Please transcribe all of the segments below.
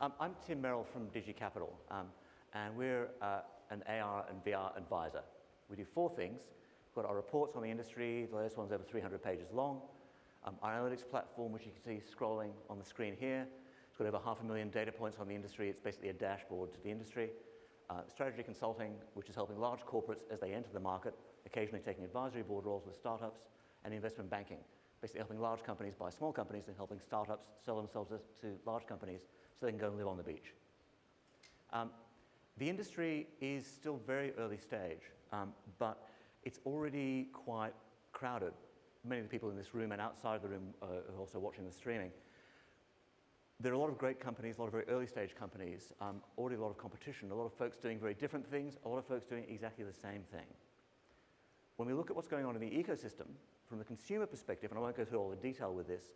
I'm Tim Merel from Digi-Capital, and we're an AR and VR advisor. We do 4 things. We've got our reports on the industry. The latest one's over 300 pages long. Our analytics platform, which you can see scrolling on the screen here. It's got over 500,000 data points on the industry. It's basically a dashboard to the industry. Strategy consulting, which is helping large corporates as they enter the market, occasionally taking advisory board roles with startups, and investment banking, basically helping large companies buy small companies and helping startups sell themselves to large companies so they can go and live on the beach. The industry is still very early stage, but it's already quite crowded. Many of the people in this room and outside the room are also watching the streaming. There are a lot of great companies, a lot of very early stage companies, already a lot of competition, a lot of folks doing very different things, a lot of folks doing exactly the same thing. When we look at what's going on in the ecosystem, from the consumer perspective, and I won't go through all the detail with this,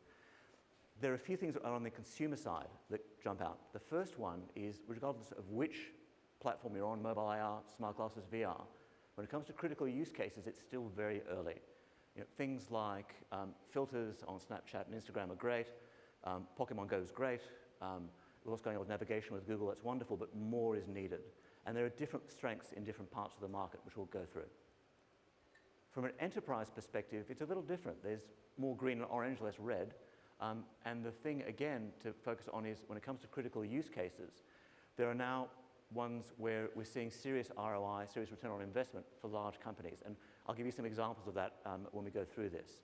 there are a few things that are on the consumer side that jump out. The first one is, regardless of which platform you're on, mobile AR, smart glasses, VR, when it comes to critical use cases, it's still very early. You know, things like filters on Snapchat and Instagram are great. Pokemon Go is great. What's going on with navigation with Google, that's wonderful, but more is needed. And there are different strengths in different parts of the market, which we'll go through. From an enterprise perspective, it's a little different. There's more green and orange, less red. And the thing, again, to focus on is when it comes to critical use cases, there are now ones where we're seeing serious ROI, serious return on investment for large companies. And I'll give you some examples of that when we go through this.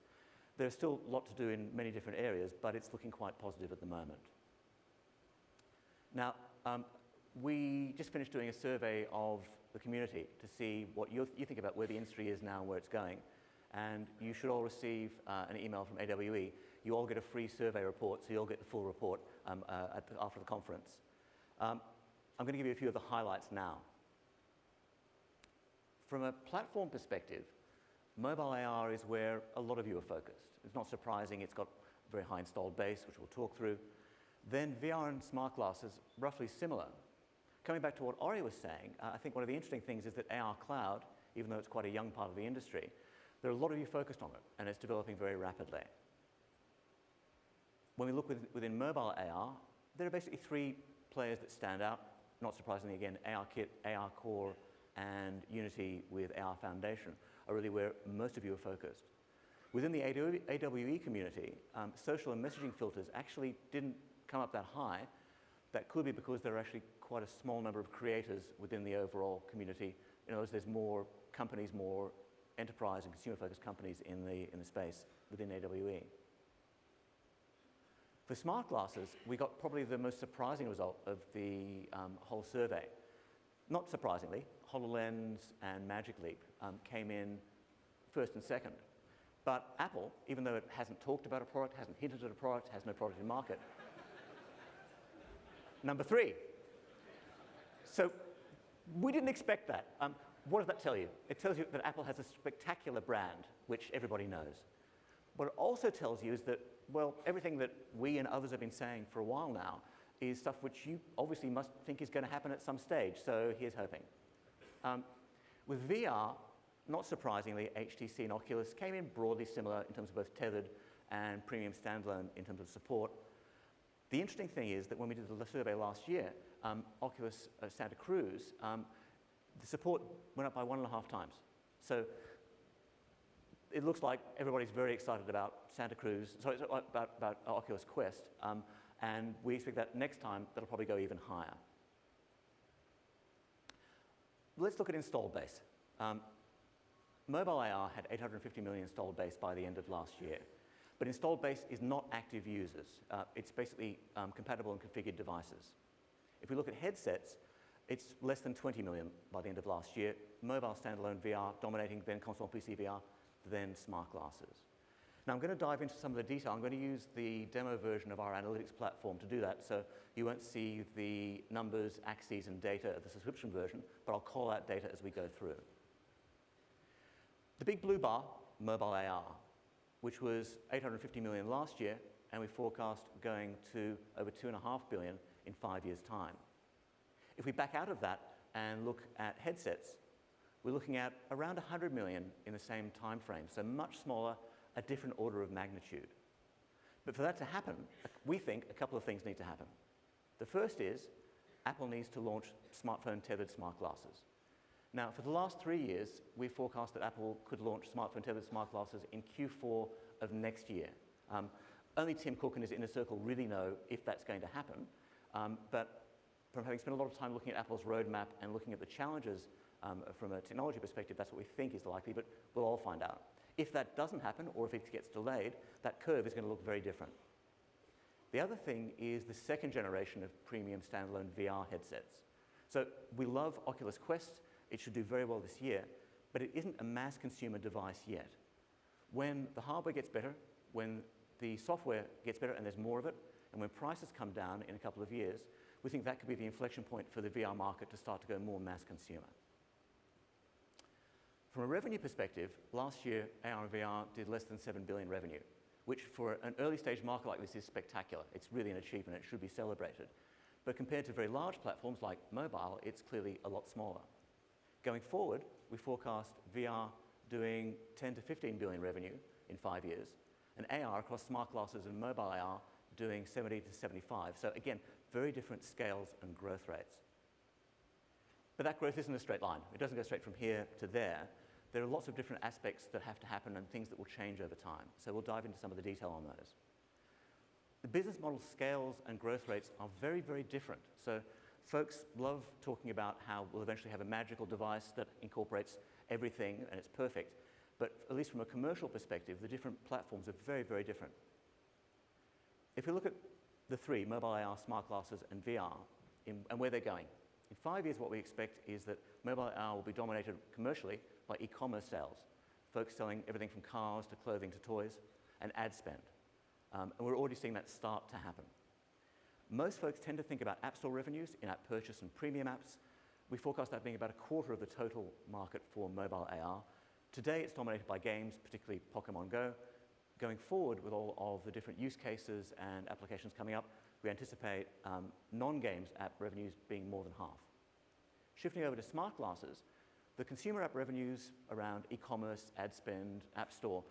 There's still a lot to do in many different areas, but it's looking quite positive at the moment. Now, we just finished doing a survey of the community to see what you think about where the industry is now and where it's going. And you should all receive an email from AWE. You all get a free survey report, so you'll get the full report after the conference. I'm going to give you a few of the highlights now. From a platform perspective, mobile AR is where a lot of you are focused. It's not surprising. It's got a very high installed base, which we'll talk through. Then VR and smart glasses, roughly similar. Coming back to what Ori was saying, I think one of the interesting things is that AR Cloud, even though it's quite a young part of the industry, there are a lot of you focused on it, and it's developing very rapidly. When we look within mobile AR, there are basically 3 players that stand out. Not surprisingly, again, ARKit, AR Core, and Unity with AR Foundation are really where most of you are focused. Within the AWE community, social and messaging filters actually didn't come up that high. That could be because there are actually quite a small number of creators within the overall community. In other words, there's more companies, more enterprise and consumer-focused companies in the space within AWE. For smart glasses, we got probably the most surprising result of the whole survey. Not surprisingly, HoloLens and Magic Leap came in first and second. But Apple, even though it hasn't talked about a product, hasn't hinted at a product, has no product in market, number 3. So we didn't expect that. What does that tell you? It tells you that Apple has a spectacular brand, which everybody knows. What it also tells you is that, well, everything that we and others have been saying for a while now is stuff which you obviously must think is going to happen at some stage, so here's hoping. With VR, not surprisingly, HTC and Oculus came in broadly similar in terms of both tethered and premium standalone in terms of support. The interesting thing is that when we did the survey last year, Oculus Santa Cruz, the support went up by 1.5 times. So it looks like everybody's very excited about Santa Cruz, sorry, about Oculus Quest, and we expect that next time that'll probably go even higher. Let's look at installed base. Mobile AR had 850 million installed base by the end of last year. But installed base is not active users. It's basically compatible and configured devices. If we look at headsets, it's less than 20 million by the end of last year. Mobile standalone VR dominating, then console PC VR, then smart glasses. Now I'm going to dive into some of the detail. I'm going to use the demo version of our analytics platform to do that, so you won't see the numbers, axes, and data of the subscription version, but I'll call out data as we go through. The big blue bar, mobile AR, which was 850 million last year, and we forecast going to over 2.5 billion in 5 years' time. If we back out of that and look at headsets, we're looking at around 100 million in the same time frame, so much smaller, a different order of magnitude. But for that to happen, we think a couple of things need to happen. The first is Apple needs to launch smartphone-tethered smart glasses. Now, for the last 3 years, we forecast that Apple could launch smartphone-tethered smart glasses in Q4 of next year. Only Tim Cook and his inner circle really know if that's going to happen. But from having spent a lot of time looking at Apple's roadmap and looking at the challenges from a technology perspective, that's what we think is likely, but we'll all find out. If that doesn't happen, or if it gets delayed, that curve is going to look very different. The other thing is the second generation of premium standalone VR headsets. So we love Oculus Quest. It should do very well this year, but it isn't a mass consumer device yet. When the hardware gets better, when the software gets better and there's more of it, and when prices come down in a couple of years, we think that could be the inflection point for the VR market to start to go more mass consumer. From a revenue perspective, last year, AR and VR did less than 7 billion revenue, which for an early stage market like this is spectacular. It's really an achievement. It should be celebrated. But compared to very large platforms like mobile, it's clearly a lot smaller. Going forward, we forecast VR doing 10 to 15 billion revenue in 5 years, and AR across smart glasses and mobile AR doing 70 to 75. So again, very different scales and growth rates. But that growth isn't a straight line. It doesn't go straight from here to there. There are lots of different aspects that have to happen and things that will change over time. So we'll dive into some of the detail on those. The business model scales and growth rates are very, very different. So folks love talking about how we'll eventually have a magical device that incorporates everything and it's perfect. But at least from a commercial perspective, the different platforms are very, very different. If we look at the three, mobile AR, smart glasses, and VR, and where they're going, in 5 years, what we expect is that mobile AR will be dominated commercially by e-commerce sales, folks selling everything from cars to clothing to toys, and ad spend. And we're already seeing that start to happen. Most folks tend to think about App Store revenues, in-app purchase and premium apps. We forecast that being about a quarter of the total market for mobile AR. Today, it's dominated by games, particularly Pokemon Go. Going forward with all of the different use cases and applications coming up, we anticipate non-games app revenues being more than half. Shifting over to smart glasses, the consumer app revenues around e-commerce, ad spend, app store,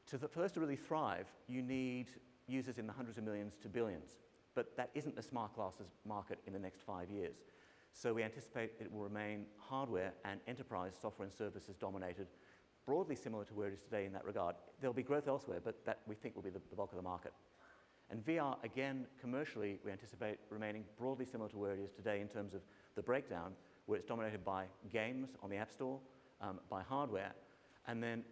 for those to really thrive, you need users in the hundreds of millions to billions. But that isn't the smart glasses market in the next 5 years. So we anticipate it will remain hardware and enterprise software and services dominated, broadly similar to where it is today in that regard. There'll be growth elsewhere, but that we think will be the bulk of the market. And VR, again, commercially, we anticipate remaining broadly similar to where it is today in terms of the breakdown, where it's dominated by games on the App Store, by hardware, and then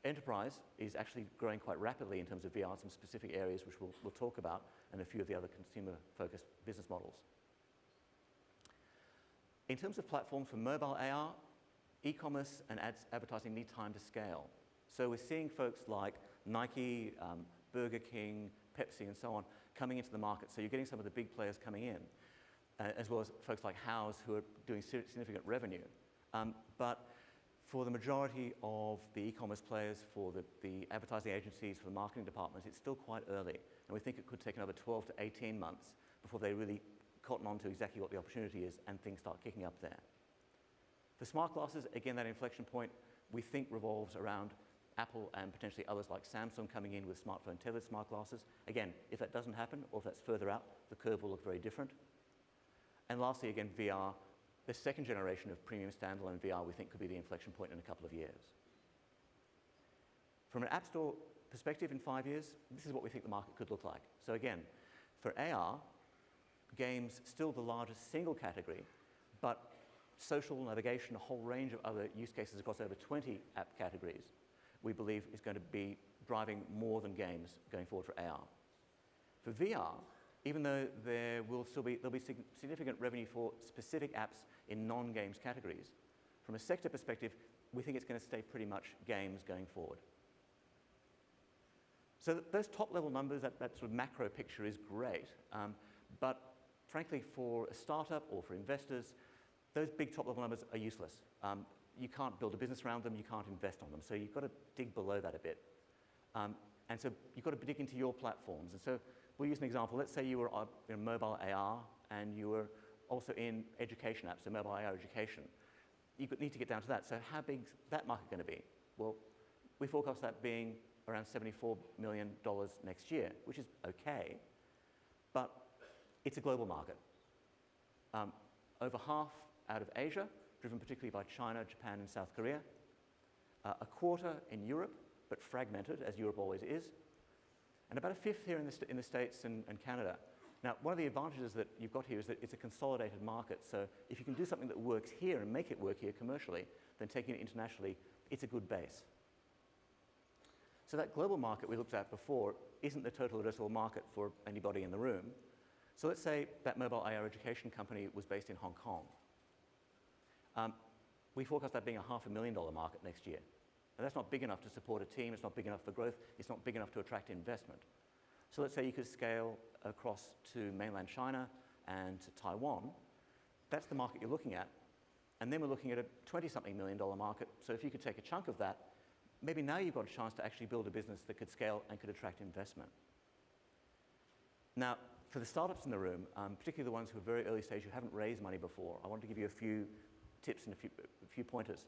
enterprise is actually growing quite rapidly in terms of VR in some specific areas, which we'll talk about, and a few of the other consumer-focused business models. In terms of platforms for mobile AR, e-commerce and advertising need time to scale. So we're seeing folks like Nike, Burger King, Pepsi, and so on coming into the market. So you're getting some of the big players coming in, as well as folks like House who are doing significant revenue. But for the majority of the e-commerce players, for the advertising agencies, for the marketing departments, it's still quite early. And we think it could take another 12 to 18 months before they really cotton on to exactly what the opportunity is and things start kicking up there. For smart glasses, again, that inflection point we think revolves around Apple and potentially others like Samsung coming in with smartphone tethered smart glasses. Again, if that doesn't happen or if that's further out, the curve will look very different. And lastly, again, VR, the second generation of premium standalone VR we think could be the inflection point in a couple of years. From an App Store perspective in 5 years, this is what we think the market could look like. So again, for AR, games still the largest single category, but social navigation, a whole range of other use cases across over 20 app categories, we believe is going to be driving more than games going forward for AR. For VR, even though there'll be significant revenue for specific apps in non-games categories, from a sector perspective, we think it's going to stay pretty much games going forward. So those top-level numbers, that sort of macro picture is great, but frankly, for a startup or for investors, those big top-level numbers are useless. You can't build a business around them, you can't invest on them, so you've got to dig below that a bit. And so you've got to dig into your platforms. And so we'll use an example. Let's say you were in mobile AR and you were also in education apps, so mobile AR education. You need to get down to that. So how big is that market going to be? Well, we forecast that being around $74 million next year, which is okay. But It's a global market. Over half out of Asia, driven particularly by China, Japan, and South Korea. A quarter in Europe, but fragmented, as Europe always is. And about a fifth here in the States and Canada. Now, one of the advantages that you've got here is that it's a consolidated market. So if you can do something that works here and make it work here commercially, then taking it internationally, it's a good base. So that global market we looked at before isn't the total addressable market for anybody in the room. So let's say that mobile AR education company was based in Hong Kong. We forecast that being a $500,000 market next year. And that's not big enough to support a team, it's not big enough for growth, it's not big enough to attract investment. So let's say you could scale across to mainland China and to Taiwan. That's the market you're looking at. And then we're looking at a $20-something million market. So if you could take a chunk of that, maybe now you've got a chance to actually build a business that could scale and could attract investment. Now, for the startups in the room, particularly the ones who are very early stage who haven't raised money before, I want to give you a few tips and a few pointers.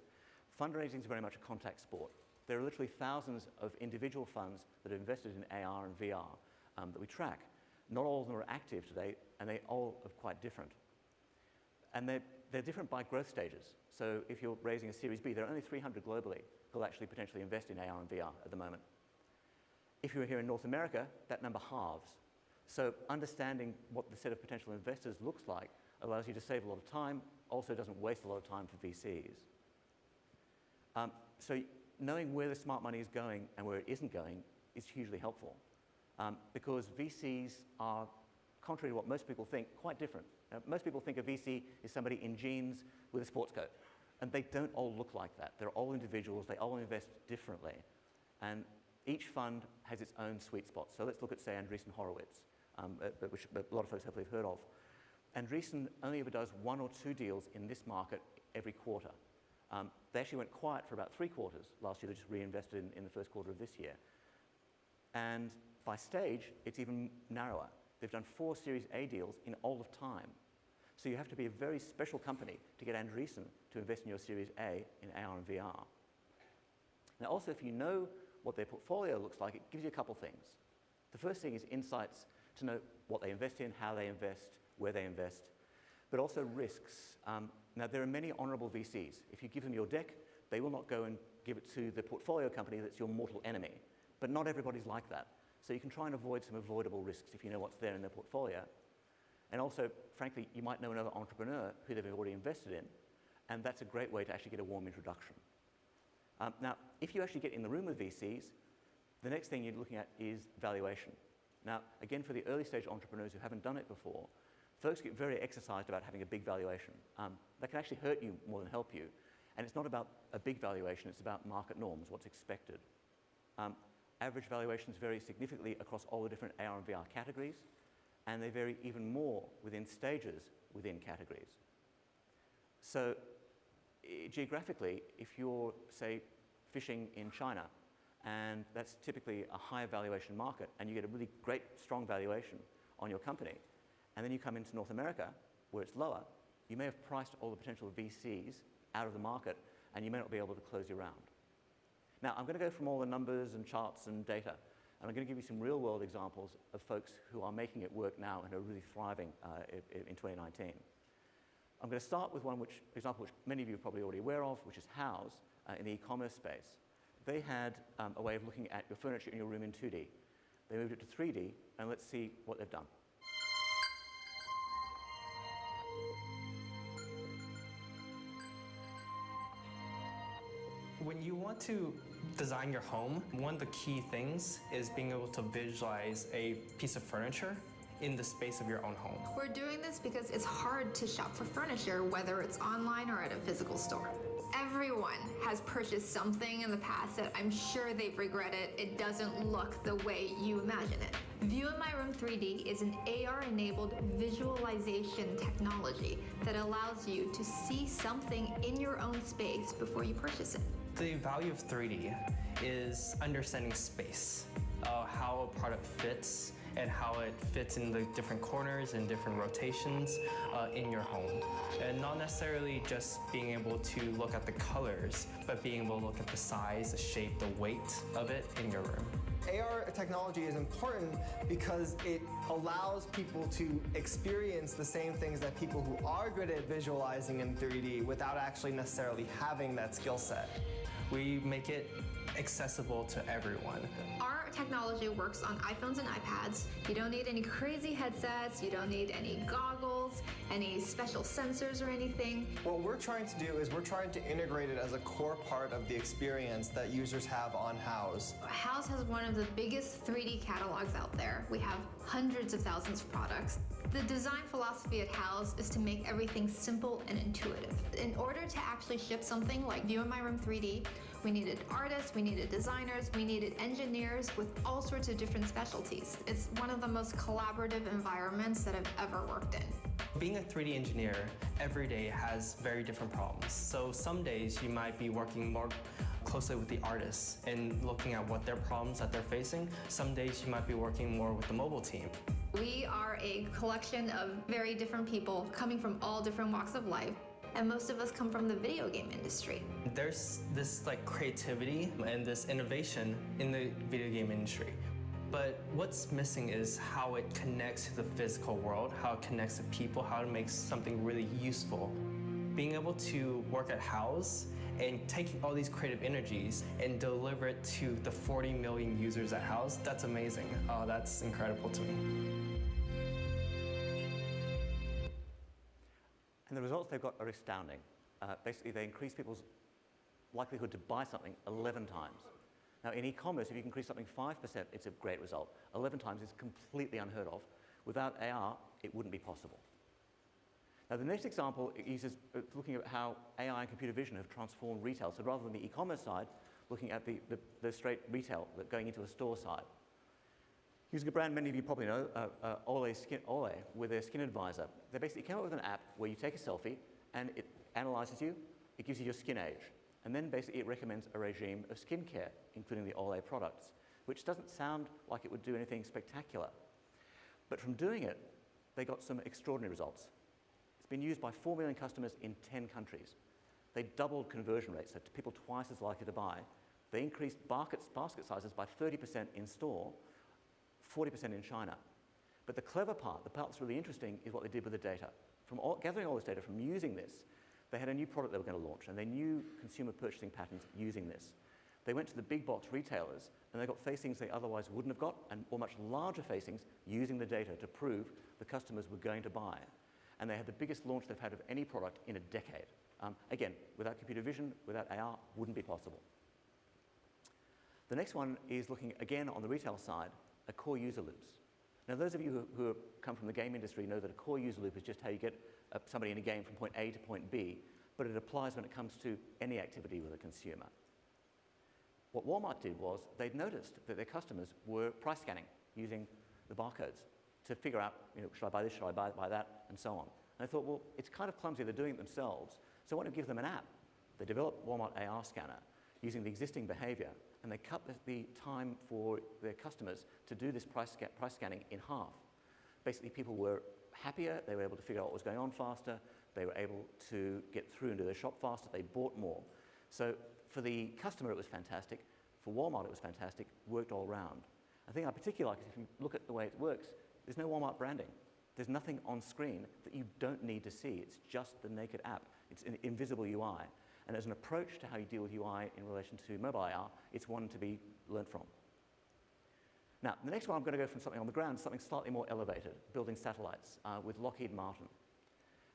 Fundraising is very much a contact sport. There are literally thousands of individual funds that are invested in AR and VR that we track. Not all of them are active today, and they all are quite different. And they're different by growth stages. So if you're raising a Series B, there are only 300 globally who will actually potentially invest in AR and VR at the moment. If you're here in North America, that number halves. So understanding what the set of potential investors looks like allows you to save a lot of time, also doesn't waste a lot of time for VCs. So knowing where the smart money is going and where it isn't going is hugely helpful. Because VCs are, contrary to what most people think, quite different. Most people think a VC is somebody in jeans with a sports coat. And they don't all look like that. They're all individuals. They all invest differently. And each fund has its own sweet spot. So let's look at, say, Andreessen Horowitz, which a lot of folks hopefully have heard of. Andreessen only ever does 1 or 2 deals in this market every quarter. They actually went quiet for about 3 quarters last year. They just reinvested in the first quarter of this year. And by stage, it's even narrower. They've done 4 Series A deals in all of time. So you have to be a very special company to get Andreessen to invest in your Series A in AR and VR. Now also, if you know what their portfolio looks like, it gives you a couple things. The first thing is insights to know what they invest in, how they invest, where they invest, but also risks. Now, there are many honorable VCs. If you give them your deck, they will not go and give it to the portfolio company that's your mortal enemy. But not everybody's like that. So you can try and avoid some avoidable risks if you know what's there in their portfolio. And also, frankly, you might know another entrepreneur who they've already invested in, and that's a great way to actually get a warm introduction. Now, if you actually get in the room with VCs, the next thing you're looking at is valuation. Now, again, for the early stage entrepreneurs who haven't done it before, folks get very exercised about having a big valuation. That can actually hurt you more than help you. And it's not about a big valuation, it's about market norms, what's expected. Average valuations vary significantly across all the different AR and VR categories, and they vary even more within stages within categories. So geographically, if you're, say, fishing in China, and that's typically a high valuation market, and you get a really great, strong valuation on your company, and then you come into North America, where it's lower, you may have priced all the potential VCs out of the market, and you may not be able to close your round. Now, I'm going to go from all the numbers and charts and data, and I'm going to give you some real-world examples of folks who are making it work now and are really thriving in 2019. I'm going to start with one example which many of you are probably already aware of, which is House in the e-commerce space. They had a way of looking at your furniture in your room in 2D. They moved it to 3D, and let's see what they've done. When you want to design your home, one of the key things is being able to visualize a piece of furniture in the space of your own home. We're doing this because it's hard to shop for furniture, whether it's online or at a physical store. Everyone has purchased something in the past that I'm sure they've regretted. It doesn't look the way you imagine it. View in My Room 3D is an AR-enabled visualization technology that allows you to see something in your own space before you purchase it. The value of 3D is understanding space, how a product fits and how it fits in the different corners and different rotations in your home. And not necessarily just being able to look at the colors, but being able to look at the size, the shape, the weight of it in your room. AR technology is important because it allows people to experience the same things that people who are good at visualizing in 3D without actually necessarily having that skill set. We make it accessible to everyone. Our technology works on iPhones and iPads. You don't need any crazy headsets, you don't need any goggles, any special sensors or anything. What we're trying to do is we're trying to integrate it as a core part of the experience that users have on House. House has one of the biggest 3D catalogs out there. We have hundreds of thousands of products. The design philosophy at House is to make everything simple and intuitive. In order to actually ship something like View in My Room 3D, we needed artists, we needed designers, we needed engineers with all sorts of different specialties. It's one of the most collaborative environments that I've ever worked in. Being a 3D engineer every day has very different problems. So some days you might be working more closely with the artists and looking at what their problems that they're facing. Some days you might be working more with the mobile team. We are a collection of very different people coming from all different walks of life. And most of us come from the video game industry. There's this creativity and this innovation in the video game industry. But what's missing is how it connects to the physical world, how it connects to people, how it makes something really useful. Being able to work at House and taking all these creative energies and deliver it to the 40 million users at House, that's amazing. Oh, that's incredible to me. And the results they've got are astounding. Basically, they increase people's likelihood to buy something 11 times. Now, in e-commerce, if you can increase something 5%, it's a great result. 11 times is completely unheard of. Without AR, it wouldn't be possible. Now, the next example uses looking at how AI and computer vision have transformed retail. So rather than the e-commerce side, looking at the straight retail, going into a store side. Using a brand many of you probably know, Olay, with their Skin Advisor. They basically came up with an app where you take a selfie and it analyzes you, it gives you your skin age, and then basically it recommends a regime of skincare, including the Olay products, which doesn't sound like it would do anything spectacular. But from doing it, they got some extraordinary results. It's been used by 4 million customers in 10 countries. They doubled conversion rates, so people twice as likely to buy. They increased basket sizes by 30% in store, 40% in China. But the clever part, the part that's really interesting, is what they did with the data. From gathering all this data, from using this, they had a new product they were going to launch, and they knew consumer purchasing patterns using this. They went to the big box retailers, and they got facings they otherwise wouldn't have got, or much larger facings, using the data to prove the customers were going to buy. And they had the biggest launch they've had of any product in a decade. Again, without computer vision, without AR, wouldn't be possible. The next one is looking, again, on the retail side, at core user loops. Now, those of you who come from the game industry know that a core user loop is just how you get somebody in a game from point A to point B, but it applies when it comes to any activity with a consumer. What Walmart did was they'd noticed that their customers were price scanning using the barcodes to figure out, should I buy this, should I buy that, and so on. And I thought, well, it's kind of clumsy, they're doing it themselves, so why don't we give them an app? They developed Walmart AR scanner using the existing behavior, and they cut the time for their customers to do this price scanning in half. Basically, people were happier, they were able to figure out what was going on faster, they were able to get through and do their shop faster, they bought more. So for the customer, it was fantastic. For Walmart, it was fantastic, worked all around. I think I particularly like it if you look at the way it works, there's no Walmart branding. There's nothing on screen that you don't need to see. It's just the naked app. It's an invisible UI. And as an approach to how you deal with UI in relation to mobile AR, it's one to be learned from. Now, the next one, I'm going to go from something on the ground to something slightly more elevated, building satellites with Lockheed Martin.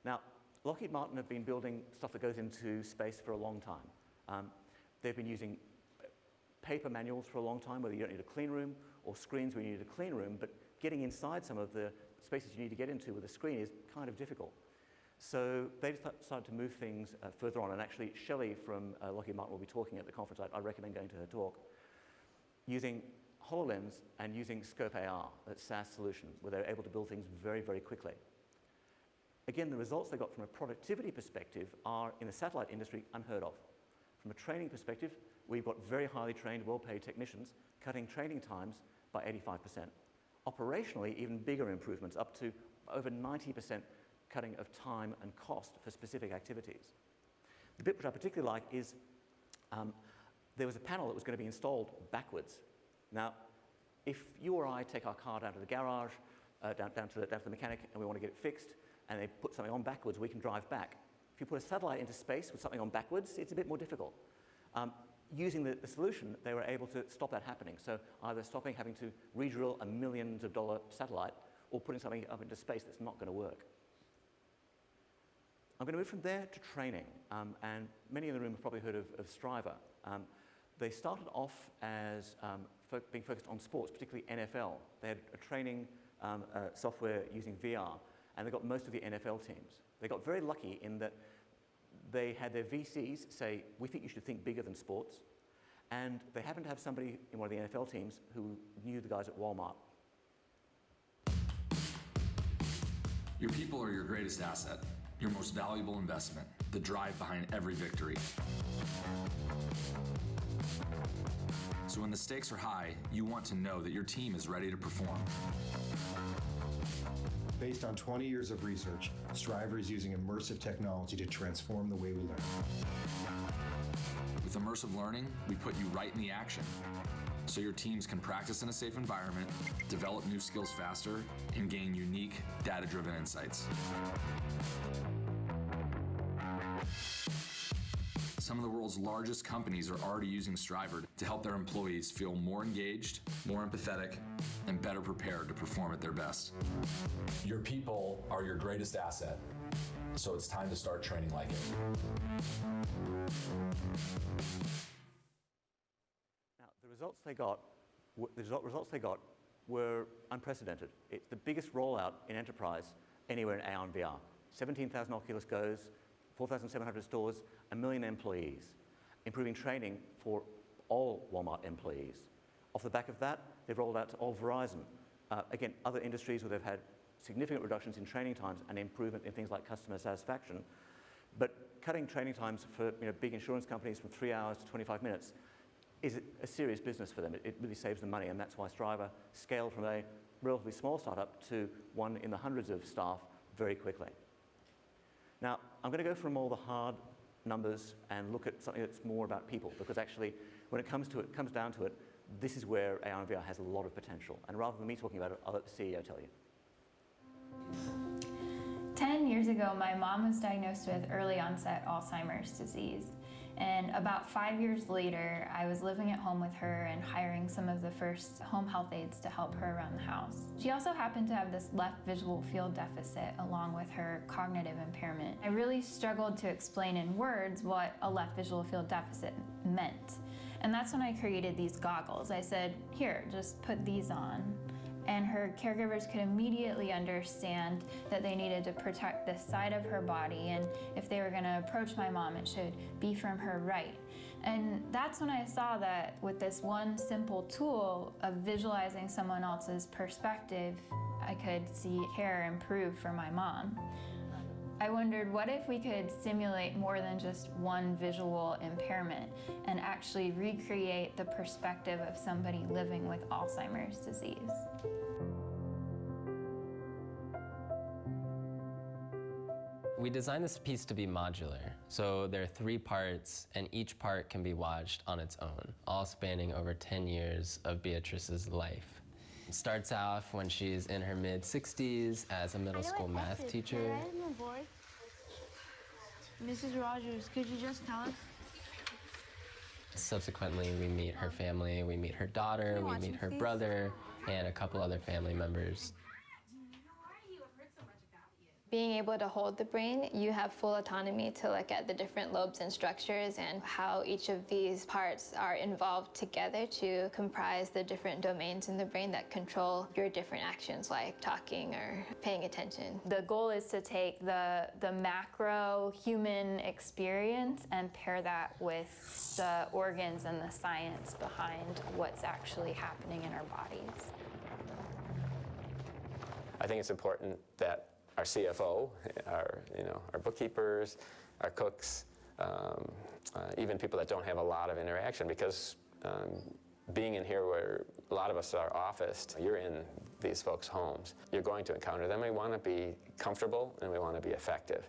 Now, Lockheed Martin have been building stuff that goes into space for a long time. They've been using paper manuals for a long time, whether you don't need a clean room, or screens where you need a clean room, but getting inside some of the spaces you need to get into with a screen is kind of difficult. So they decided to move things further on, and actually Shelley from Lockheed Martin will be talking at the conference. I recommend going to her talk. Using HoloLens and using Scope AR, that SaaS solution, where they're able to build things very, very quickly. Again, the results they got from a productivity perspective are, in the satellite industry, unheard of. From a training perspective, we've got very highly trained, well-paid technicians cutting training times by 85%. operationally, even bigger improvements, up to over 90% cutting of time and cost for specific activities. The bit which I particularly like is there was a panel that was going to be installed backwards. Now, if you or I take our car down to the garage, down to the mechanic, and we want to get it fixed, and they put something on backwards, we can drive back. If you put a satellite into space with something on backwards, it's a bit more difficult. Using the solution, they were able to stop that happening. So either stopping having to re-drill a millions of dollar satellite or putting something up into space that's not going to work. I'm going to move from there to training. And many in the room have probably heard of Stryver. They started off as being focused on sports, particularly NFL. They had a training software using VR, and they got most of the NFL teams. They got very lucky in that they had their VCs say, we think you should think bigger than sports. And they happened to have somebody in one of the NFL teams who knew the guys at Walmart. Your people are your greatest asset, your most valuable investment, the drive behind every victory. So when the stakes are high, you want to know that your team is ready to perform. Based on 20 years of research, Stryver is using immersive technology to transform the way we learn. With immersive learning, we put you right in the action, so your teams can practice in a safe environment, develop new skills faster, and gain unique, data-driven insights. Some of the world's largest companies are already using Stryver to help their employees feel more engaged, more empathetic, and better prepared to perform at their best. Your people are your greatest asset, so it's time to start training like it. Now, the results they got were unprecedented. It's the biggest rollout in enterprise anywhere in AR and VR. 17,000 Oculus Go's, 4,700 stores, 1 million employees, improving training for all Walmart employees. Off the back of that, they've rolled out to all Verizon. Again, other industries where they've had significant reductions in training times and improvement in things like customer satisfaction. But cutting training times for big insurance companies from 3 hours to 25 minutes is a serious business for them. It really saves them money, and that's why Stryver scaled from a relatively small startup to one in the hundreds of staff very quickly. Now, I'm going to go from all the hard numbers and look at something that's more about people, because actually, when it comes down to it, this is where AR and VR has a lot of potential. And rather than me talking about it, I'll let the CEO tell you. 10 years ago, my mom was diagnosed with early onset Alzheimer's disease. And about 5 years later, I was living at home with her and hiring some of the first home health aides to help her around the house. She also happened to have this left visual field deficit along with her cognitive impairment. I really struggled to explain in words what a left visual field deficit meant. And that's when I created these goggles. I said, here, just put these on. And her caregivers could immediately understand that they needed to protect this side of her body, and if they were going to approach my mom, it should be from her right. And that's when I saw that with this one simple tool of visualizing someone else's perspective, I could see care improve for my mom. I wondered, what if we could simulate more than just one visual impairment and actually recreate the perspective of somebody living with Alzheimer's disease? We designed this piece to be modular. So there are 3 parts, and each part can be watched on its own, all spanning over 10 years of Beatrice's life. It starts off when she's in her mid-60s as a middle school math teacher. Mrs. Rogers, could you just tell us? Subsequently, we meet her family, we meet her daughter, we meet her brother, and a couple other family members. Being able to hold the brain, you have full autonomy to look at the different lobes and structures and how each of these parts are involved together to comprise the different domains in the brain that control your different actions, like talking or paying attention. The goal is to take the macro human experience and pair that with the organs and the science behind what's actually happening in our bodies. I think it's important that our CFO, our bookkeepers, our cooks, even people that don't have a lot of interaction, because being in here where a lot of of us are officed. You're in these folks' homes. You're going to encounter them. We want to be comfortable and we want to be effective.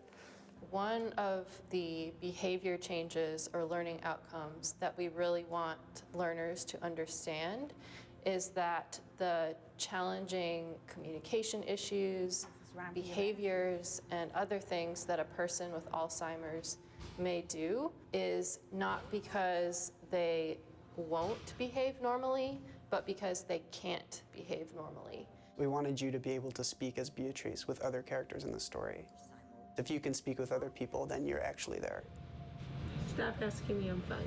One of the behavior changes or learning outcomes that we really want learners to understand is that the challenging communication issues, behaviors, and other things that a person with Alzheimer's may do is not because they won't behave normally, but because they can't behave normally. We wanted you to be able to speak as Beatrice with other characters in the story. If you can speak with other people, then you're actually there. Stop asking me, I'm fine.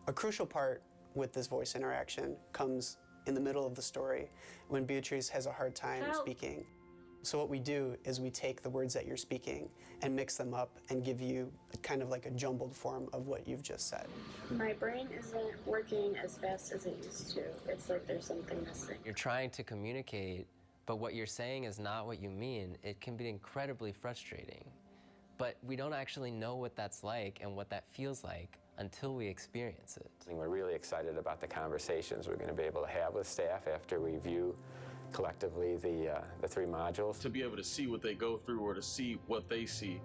A crucial part with this voice interaction comes in the middle of the story when Beatrice has a hard time speaking. So what we do is we take the words that you're speaking and mix them up and give you kind of like a jumbled form of what you've just said. My brain isn't working as fast as it used to. It's like there's something missing. You're trying to communicate, but what you're saying is not what you mean. It can be incredibly frustrating. But we don't actually know what that's like and what that feels like until we experience it. And we're really excited about the conversations we're going to be able to have with staff after we view collectively the 3 modules. To be able to see what they go through or to see what they see,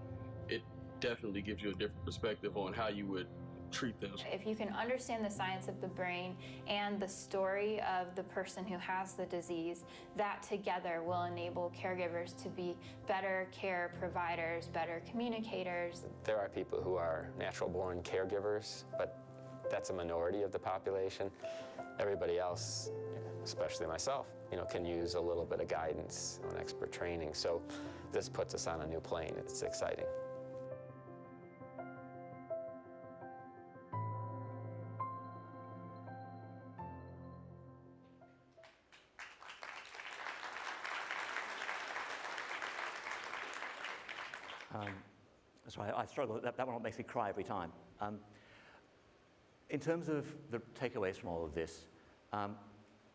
it definitely gives you a different perspective on how you would treat them. If you can understand the science of the brain and the story of the person who has the disease, that together will enable caregivers to be better care providers, better communicators. There are people who are natural-born caregivers, but that's a minority of the population. Everybody else, especially myself, can use a little bit of guidance on expert training. So this puts us on a new plane. It's exciting. That's right, I struggle. That one makes me cry every time. In terms of the takeaways from all of this,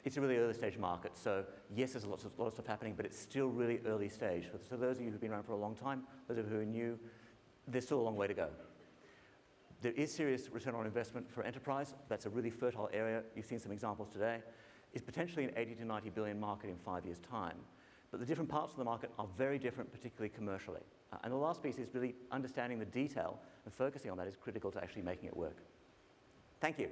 it's a really early stage market. So yes, there's a lot of stuff happening, but it's still really early stage. So those of you who've been around for a long time, those of you who are new, there's still a long way to go. There is serious return on investment for enterprise. That's a really fertile area. You've seen some examples today. It's potentially an 80 to 90 billion market in 5 years' time. But the different parts of the market are very different, particularly commercially. And the last piece is really understanding the detail and focusing on that is critical to actually making it work. Thank you.